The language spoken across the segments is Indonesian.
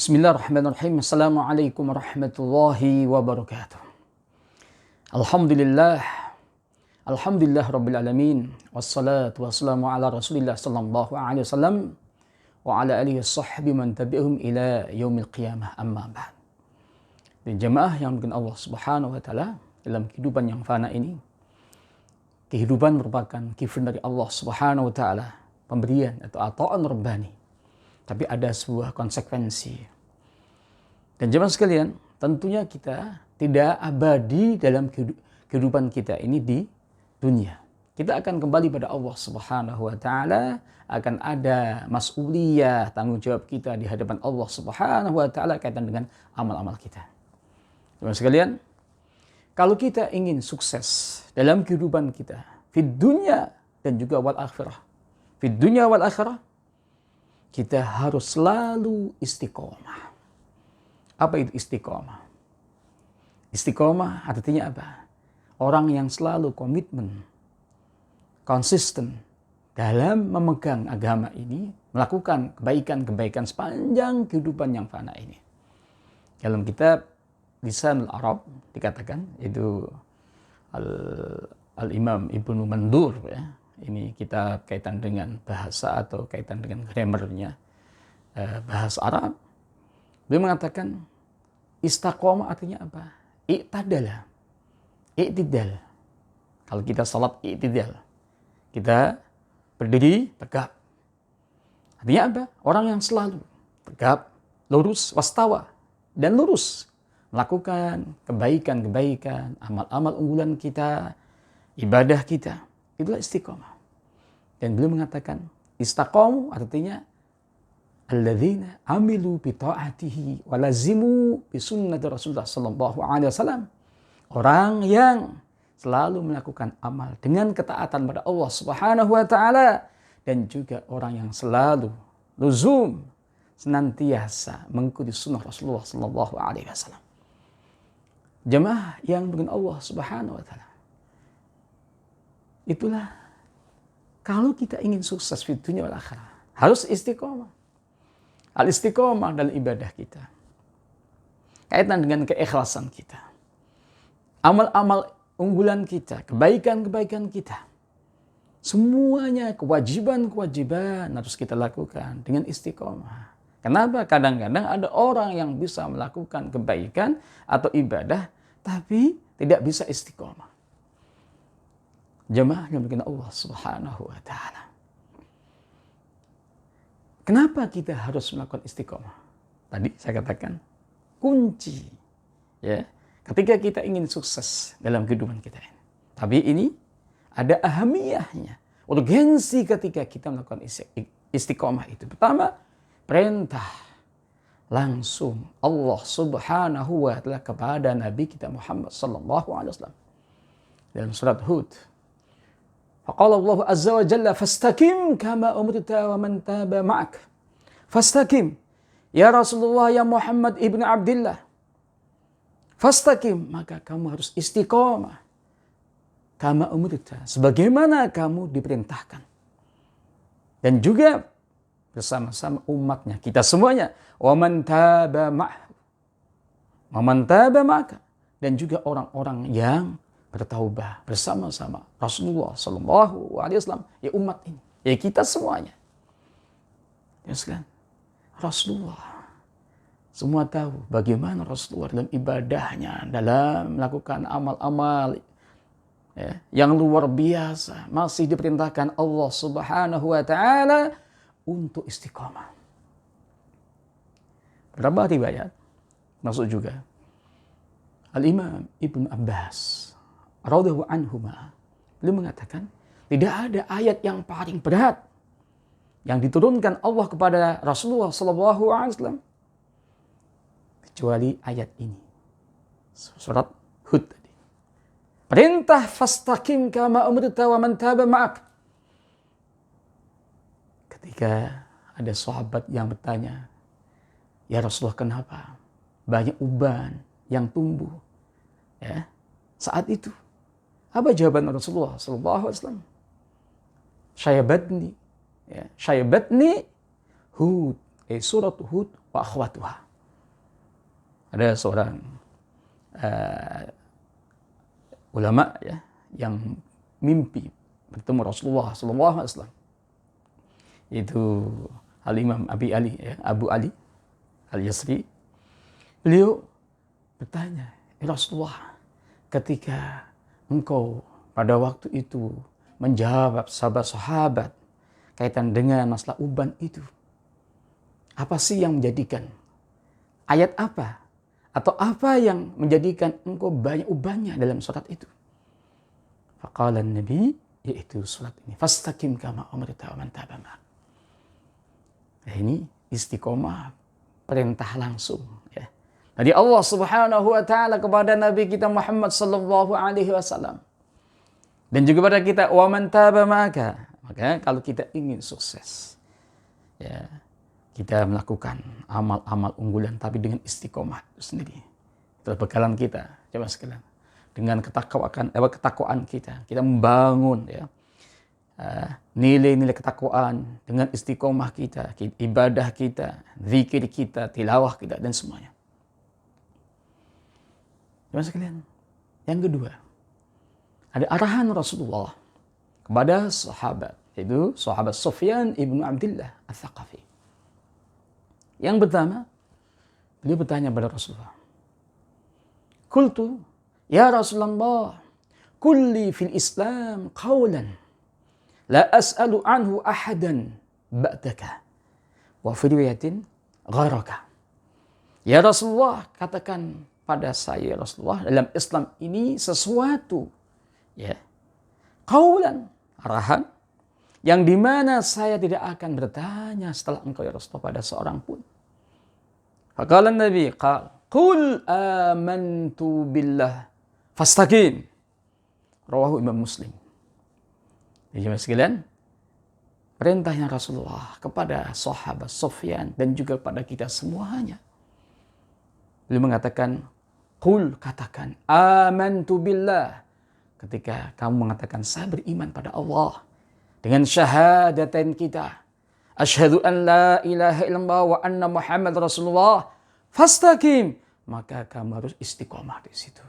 Bismillahirrahmanirrahim. Assalamualaikum warahmatullahi wabarakatuh. Alhamdulillah. Alhamdulillah Rabbil Alamin. Wassalatu wassalamu ala Rasulillah sallallahu alaihi wasallam wa ala alihi sahbihi man tabi'ahum ila yaumil qiyamah, amma ba'd. Dan jemaah yang mungkin Allah Subhanahu wa taala, dalam kehidupan yang fana ini, kehidupan merupakan given dari Allah Subhanahu wa taala, pemberian atau ata'an rabbani. Tapi ada sebuah konsekuensi. Dan jemaah sekalian, tentunya kita tidak abadi dalam kehidupan kita ini di dunia. Kita akan kembali pada Allah Subhanahu wa taala, akan ada mas'uliyah, tanggung jawab kita di hadapan Allah Subhanahu wa taala kaitan dengan amal-amal kita. Jemaah sekalian, kalau kita ingin sukses dalam kehidupan kita, fid dunya dan juga wal akhirah. Fid dunya wal akhirah, kita harus selalu istiqomah. Apa itu istiqomah? Istiqomah artinya apa? Orang yang selalu komitmen, konsisten dalam memegang agama ini, melakukan kebaikan-kebaikan sepanjang kehidupan yang fana ini. Dalam kitab Lisanul Arab dikatakan, itu Al-Imam Ibnu Mandur, ya. Ini kita kaitan dengan bahasa atau kaitan dengan grammarnya bahasa Arab. Beliau mengatakan istiqomah artinya apa? I'tadala. I'tidal. Kalau kita salat i'tidal, kita berdiri tegap. Artinya apa? Orang yang selalu tegap, lurus, wastawa, dan lurus melakukan kebaikan-kebaikan, amal-amal unggulan kita, ibadah kita. Itulah istiqomah. Dan beliau mengatakan istaqamu artinya alladzina amilu bi ta'atihi wa lazimu bi sunnati Rasulullah sallallahu alaihi wasallam. Orang yang selalu melakukan amal dengan ketaatan pada Allah Subhanahu wa taala, dan juga orang yang selalu luzum, senantiasa mengikuti sunnah Rasulullah sallallahu alaihi wasallam. Jemaah yang dengan Allah Subhanahu wa taala, itulah kalau kita ingin sukses di dunia wal akhirah, harus istiqomah. Al-istiqomah dalam ibadah kita, kaitan dengan keikhlasan kita, amal-amal unggulan kita, kebaikan-kebaikan kita, semuanya kewajiban-kewajiban harus kita lakukan dengan istiqomah. Kenapa? Kadang-kadang ada orang yang bisa melakukan kebaikan atau ibadah tapi tidak bisa istiqomah. Jemaah yang dimuliakan Allah Subhanahu wa taala. Kenapa kita harus melakukan istiqomah? Tadi saya katakan kunci, ya, ketika kita ingin sukses dalam kehidupan kita ini. Tapi ini ada ahamiyahnya, urgensi ketika kita melakukan istiqomah itu. Pertama, perintah langsung Allah Subhanahu wa taala kepada Nabi kita Muhammad sallallahu alaihi wasallam dalam surat Hud. Faqala Allah azza wa jalla fastaqim kama umirta wa man taba ma'ak. Fastaqim ya Rasulullah, ya Muhammad ibnu Abdullah. Fastaqim, maka kamu harus istiqomah. Kama umirta, sebagaimana kamu diperintahkan. Dan juga bersama-sama umatnya, kita semuanya. Wa man taba ma'ak. Wa man taba ma'ak. Dan juga orang-orang yang bertaubah bersama-sama Rasulullah sallallahu alaihi wasallam, ya umat ini, ya kita semuanya. Ya sekalian, Rasulullah semua tahu bagaimana Rasulullah dalam ibadahnya, dalam melakukan amal-amal, ya, yang luar biasa, masih diperintahkan Allah Subhanahu wa taala untuk istiqamah. Berapa riwayat masuk juga Al-Imam Ibnu Abbas radhiyallahu anhuma, beliau mengatakan tidak ada ayat yang paling berat yang diturunkan Allah kepada Rasulullah sallallahu alaihi wasallam kecuali ayat ini, surat Hud tadi. Perintah fastaqim kama umirta wa man taba ma'ak. Ketika ada sahabat yang bertanya, ya Rasulullah, kenapa banyak uban yang tumbuh, ya, saat itu? Apa jawaban Rasulullah sallallahu alaihi wasallam? Syayabatni, ya, syayabatni Hud, surat Hud wa akhwatuha. Ada seorang ulama ya yang mimpi bertemu Rasulullah sallallahu alaihi wasallam. Itu Al-Imam Abu Ali Al-Yasri. Beliau bertanya, Rasulullah, ketika engkau pada waktu itu menjawab sahabat-sahabat kaitan dengan masalah uban itu, apa sih yang menjadikan, ayat apa atau apa yang menjadikan engkau banyak ubannya dalam surat itu? Faqala Nabi, yaitu surat ini, fastaqim kama umirta wa man taba ma'ak. Ini istiqomah, perintah langsung ya dari Allah Subhanahu wa taala kepada Nabi kita Muhammad sallallahu alaihi wasallam. Dan juga pada kita, wa man taba ma'aka. Maka kalau kita ingin sukses ya, kita melakukan amal-amal unggulan tapi dengan istiqomah itu sendiri. Itu bekalan kita, coba sekalian. Dengan ketakwaan kita membangun ya nilai-nilai ketakwaan dengan istiqomah kita, ibadah kita, zikir kita, tilawah kita, dan semuanya. Coba sekalian. Yang kedua, ada arahan Rasulullah kepada sahabat, yaitu sahabat Sufyan ibnu Abdillah Ats-Tsaqafi. Yang pertama, beliau bertanya kepada Rasulullah, Qultu, ya Rasulullah, kulli fil Islam qawlan la as'alu anhu ahadan ba'daka wa fi riwayatin gharaka. Ya Rasulullah, katakan pada saya Rasulullah, dalam Islam ini sesuatu ya, qaulan, arahan yang dimana saya tidak akan bertanya setelah engkau ya Rasulullah pada seorang pun. Faqala Nabi, qul amantu billah fastaqim. Rawahu Imam Muslim. Jadi sekalian, perintahnya Rasulullah kepada sahabat Sufyan dan juga kepada kita semuanya. Beliau mengatakan, qul, katakan, amantu billah. Ketika kamu mengatakan saya beriman pada Allah dengan syahadatain kita, asyhadu an la ilaha illallah wa anna Muhammad Rasulullah, fastaqim, maka kamu harus istiqomah di situ.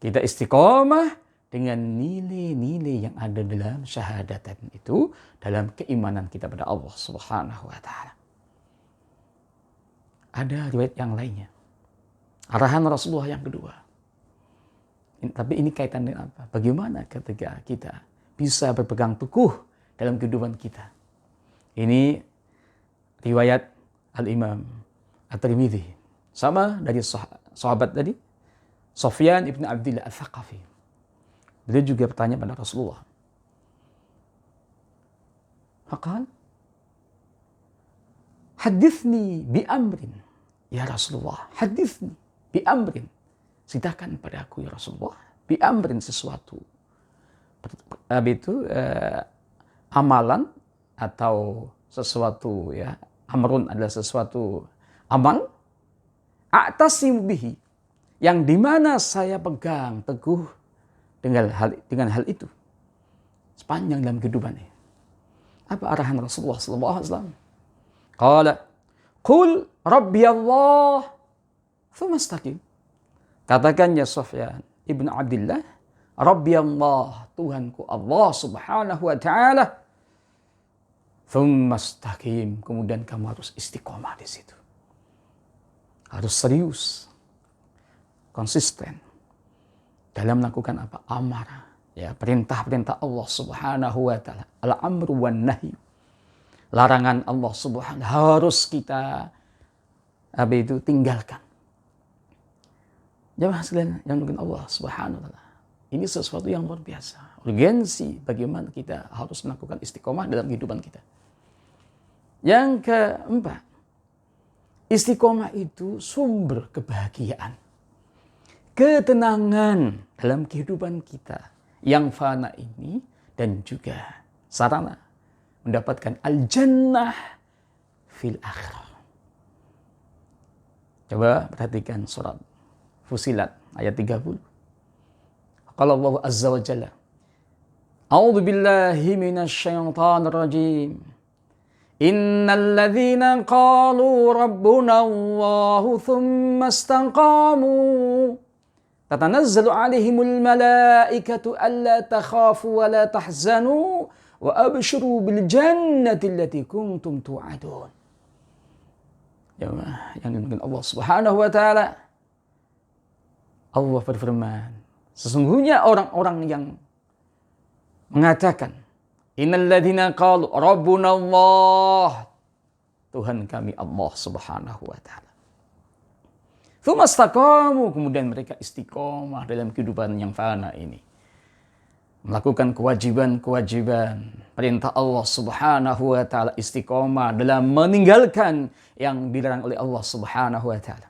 Kita istiqomah dengan nilai-nilai yang ada dalam syahadatain itu, dalam keimanan kita pada Allah Subhanahu wa taala. Ada riwayat yang lainnya, arahan Rasulullah yang kedua. Tapi ini kaitan dengan apa? Bagaimana ketika kita bisa berpegang teguh dalam kehidupan kita. Ini riwayat Al-Imam At-Tirmidzi. Sama dari sahabat tadi, Sufyan ibn Abdillah Ats-Tsaqafi. Beliau juga bertanya pada Rasulullah. Faqal, hadithni bi amrin. Ya Rasulullah, hadithni bi amrin. Ceritakan pada aku ya Rasulullah, bi amrin, sesuatu. Itu amalan atau sesuatu ya. Amrun adalah sesuatu amal. A'tasimu bihi, yang dimana saya pegang teguh dengan hal itu sepanjang dalam kehidupan ini. Apa arahan Rasulullah sallallahu alaihi wasallam? Qala, qul rabbi Allah tsumma istaqim. Katakan ya Sufyan ibn Abdillah, rabbi Allah, Tuhanku Allah Subhanahu wa taala, tsumma istaqim, kemudian kamu harus istiqomah di situ. Harus serius, konsisten dalam melakukan apa? Amarah, ya, perintah-perintah Allah Subhanahu wa taala, al-amru wan nahyu. Larangan Allah Subhanahu harus kita tinggalkan. Jemaah sekalian yang mungkin Allah Subhanahu wa taala, ini sesuatu yang luar biasa. Urgensi bagaimana kita harus melakukan istiqomah dalam kehidupan kita. Yang keempat, istiqomah itu sumber kebahagiaan, ketenangan dalam kehidupan kita yang fana ini, dan juga sarana mendapatkan al-jannah fil akhirah. Coba perhatikan surat Fusilat ayat 30. Qala Allah Azza wa Jalla, A'udzu billahi minasy syaithanir rajim. Innal ladzina qalu rabbuna Allahu thumma istaqamu tatanazzalu alaihimul malaikatu alla takhafu wa la tahzanu wa abshiru bil jannati allati kuntum tu'adun. Yang dimulakan Allah Subhanahu wa taala. Allah berfirman, sesungguhnya orang-orang yang mengatakan, innal ladzina qalu rabbuna Allah, Tuhan kami Allah Subhanahu wa taala. Tsumma istaqamu, kemudian mereka istiqomah dalam kehidupan yang fana ini. Melakukan kewajiban-kewajiban perintah Allah Subhanahu wa taala, istiqomah dalam meninggalkan yang dilarang oleh Allah Subhanahu wa taala.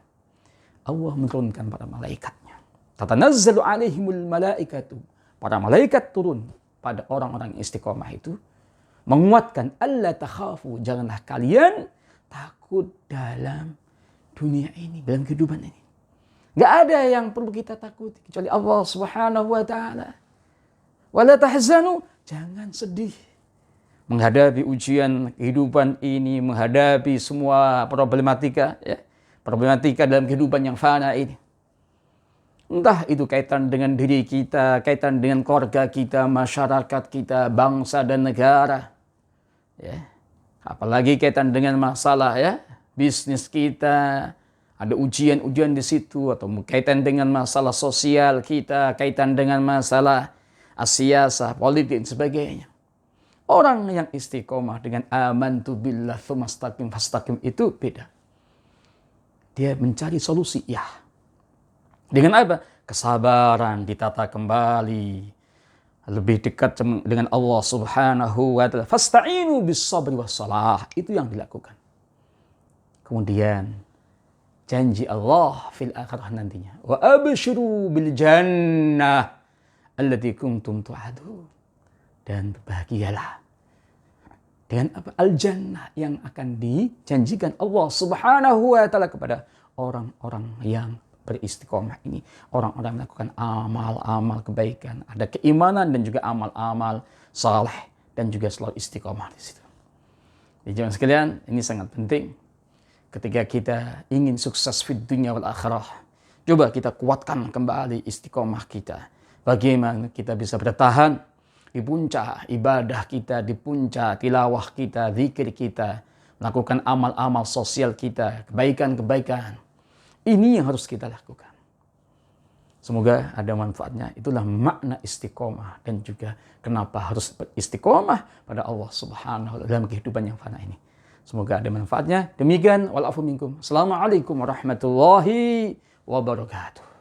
Allah menurunkan para malaikatnya. Tatanazzalu alaihimul malaikatu. Para malaikat turun pada orang-orang istiqomah itu menguatkan, alla takhafu, janganlah kalian takut dalam dunia ini, dalam kehidupan ini. Gak ada yang perlu kita takuti kecuali Allah Subhanahu wa taala. Wala tahzanu, jangan sedih menghadapi ujian kehidupan ini, menghadapi semua problematika, ya, problematika dalam kehidupan yang fana ini. Entah itu kaitan dengan diri kita, kaitan dengan keluarga kita, masyarakat kita, bangsa dan negara. Ya. Apalagi kaitan dengan masalah, ya, bisnis kita, ada ujian-ujian di situ, atau kaitan dengan masalah sosial kita, kaitan dengan masalah siyasah, politik dan sebagainya. Orang yang istiqomah dengan amantu billah tsumma fastaqim itu beda. Dia mencari solusi, ya. Dengan apa? Kesabaran, ditata kembali, lebih dekat dengan Allah Subhanahu wa taala. Fasta'inu bis sabri was salah, itu yang dilakukan. Kemudian janji Allah fil akhirah nantinya. Wa abshiru bil jannah allati kuntum tu'adun. Dan berbahagialah dengan apa? Al-jannah yang akan dijanjikan Allah Subhanahu wa taala kepada orang-orang yang beristiqomah ini. Orang-orang melakukan amal-amal kebaikan, ada keimanan dan juga amal-amal saleh dan juga selalu istiqomah di situ. Jadi jemaah sekalian, ini sangat penting ketika kita ingin sukses di dunia wal akhirah. Coba kita kuatkan kembali istiqomah kita. Bagaimana kita bisa bertahan di puncak ibadah kita, di puncak tilawah kita, zikir kita, melakukan amal-amal sosial kita, kebaikan-kebaikan. Ini yang harus kita lakukan. Semoga ada manfaatnya. Itulah makna istiqomah dan juga kenapa harus beristiqomah pada Allah Subhanahu wa taala dalam kehidupan yang fana ini. Semoga ada manfaatnya. Demikian, wal afu minkum. Assalamualaikum warahmatullahi wabarakatuh.